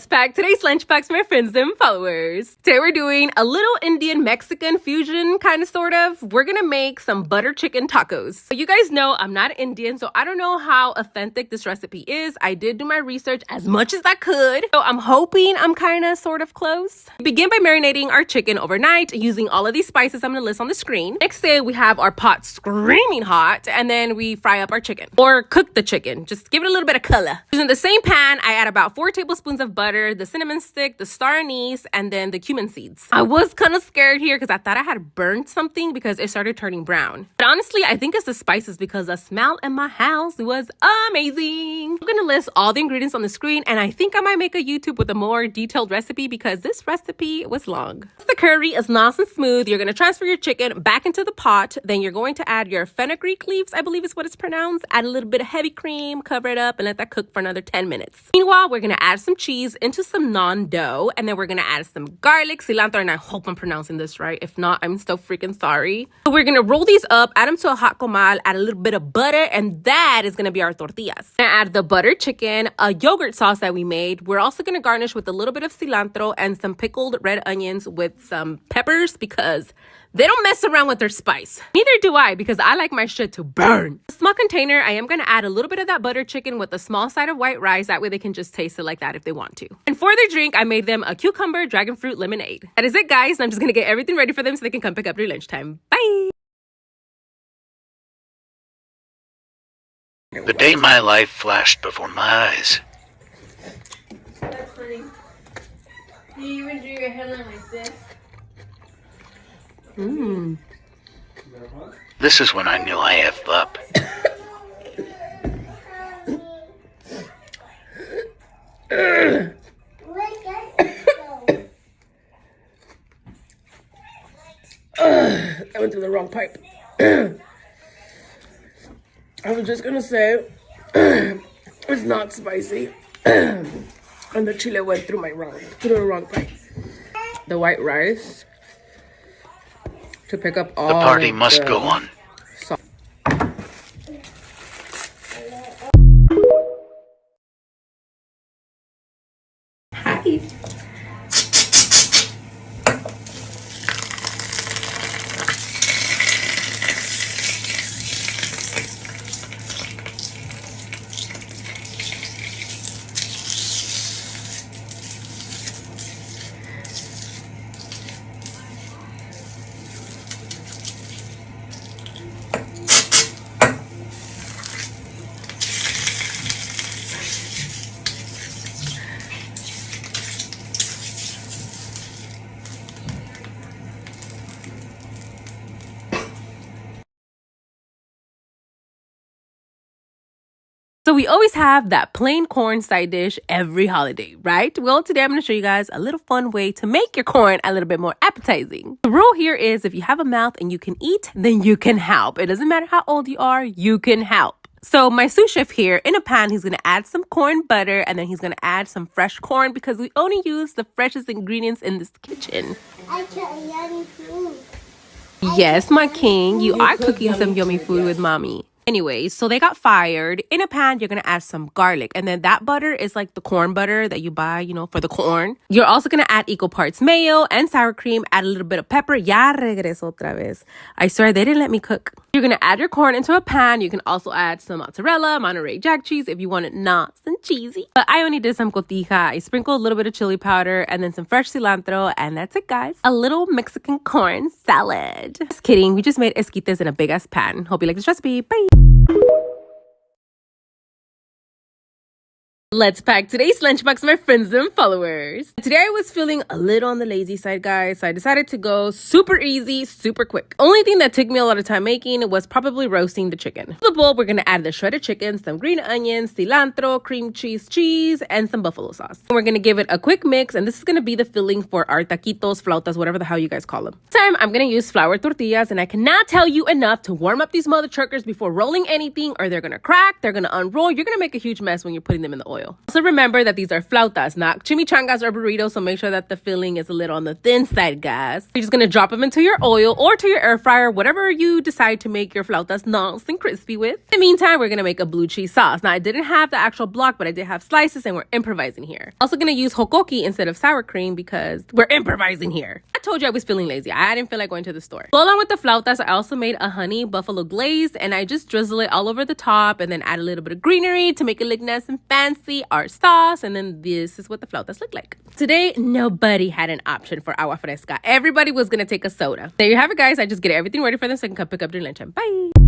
Let's pack today's lunchbox for my friends and followers. Today we're doing a little Indian Mexican fusion kind of sort of. We're gonna make some butter chicken tacos. You guys know I'm not Indian, so I don't know how authentic this recipe is. I did do my research as much as I could, so I'm hoping I'm kind of sort of close. We begin by marinating our chicken overnight using all of these spices I'm gonna list on the screen. Next day we have our pot screaming hot, and then we fry up our chicken or cook the chicken. Just give it a little bit of color. Using the same pan, I add about 4 tablespoons of butter, the cinnamon stick, the star anise, and then the cumin seeds. I was kind of scared here because I thought I had burned something because it started turning brown. But honestly, I think it's the spices because the smell in my house was amazing. I'm gonna list all the ingredients on the screen, and I think I might make a YouTube with a more detailed recipe because this recipe was long. Once the curry is nice and smooth, you're gonna transfer your chicken back into the pot. Then you're going to add your fenugreek leaves, I believe is what it's pronounced. Add a little bit of heavy cream, cover it up, and let that cook for another 10 minutes. Meanwhile, we're gonna add some cheese into some naan dough, and then we're gonna add some garlic, cilantro, and I hope I'm pronouncing this right. If not, I'm so freaking sorry. So we're gonna roll these up, add them to a hot comal, add a little bit of butter, and that is gonna be our tortillas. Gonna add the butter chicken, a yogurt sauce that we made. We're also gonna garnish with a little bit of cilantro and some pickled red onions with some peppers because they don't mess around with their spice. Neither do I because I like my shit to burn. A small container, I am gonna add a little bit of that butter chicken with a small side of white rice. That way they can just taste it like that if they want to. And for their drink, I made them a cucumber dragon fruit lemonade. That is it, guys. I'm just gonna get everything ready for them so they can come pick up their lunchtime. Bye! The day my life flashed before my eyes. That's funny. Do you even do your hairline like this? Mmm. This is when I knew I effed up. I went through the wrong pipe. I was just gonna say it's not spicy, and the chile went through the wrong pipe. The white rice to pick up all. The party must go on. Hi. So we always have that plain corn side dish every holiday, right? Well, today I'm going to show you guys a little fun way to make your corn a little bit more appetizing. The rule here is if you have a mouth and you can eat, then you can help. It doesn't matter how old you are, you can help. So my sous chef here, in a pan, he's going to add some corn butter, and then he's going to add some fresh corn because we only use the freshest ingredients in this kitchen. I cook yummy food. Yes, my king, you are cooking some yummy food with mommy. Anyways, so they got fired. In a pan, you're going to add some garlic. And then that butter is like the corn butter that you buy, you know, for the corn. You're also going to add equal parts mayo and sour cream. Add a little bit of pepper. Ya regreso otra vez. I swear they didn't let me cook. You're going to add your corn into a pan. You can also add some mozzarella, Monterey Jack cheese if you want it nice and cheesy. But I only did some cotija. I sprinkled a little bit of chili powder and then some fresh cilantro. And that's it, guys. A little Mexican corn salad. Just kidding. We just made esquites in a big-ass pan. Hope you like this recipe. Bye! Let's pack today's lunchbox for my friends and followers. Today I was feeling a little on the lazy side, guys, so I decided to go super easy, super quick. Only thing that took me a lot of time making was probably roasting the chicken. To the bowl, we're gonna add the shredded chicken, some green onions, cilantro, cream cheese, and some buffalo sauce. And we're gonna give it a quick mix, and this is gonna be the filling for our taquitos, flautas, whatever the hell you guys call them. This time, I'm gonna use flour tortillas, and I cannot tell you enough to warm up these mother truckers before rolling anything, or they're gonna crack, they're gonna unroll. You're gonna make a huge mess when you're putting them in the oil. oil. Also remember that these are flautas, not chimichangas or burritos, so make sure that the filling is a little on the thin side, guys. You're just gonna drop them into your oil or to your air fryer, whatever you decide to make your flautas nice and crispy with. In the meantime, we're gonna make a blue cheese sauce. Now, I didn't have the actual block, but I did have slices, and we're improvising here. Also gonna use hokoki instead of sour cream because we're improvising here. I told you I was feeling lazy. I didn't feel like going to the store. So along with the flautas, I also made a honey buffalo glaze, and I just drizzle it all over the top and then add a little bit of greenery to make it look nice and fancy, our sauce, and then this is what the flautas look like. Today, nobody had an option for agua fresca. Everybody was gonna take a soda. There you have it, guys. I just get everything ready for them so I can come pick up their lunch. And bye!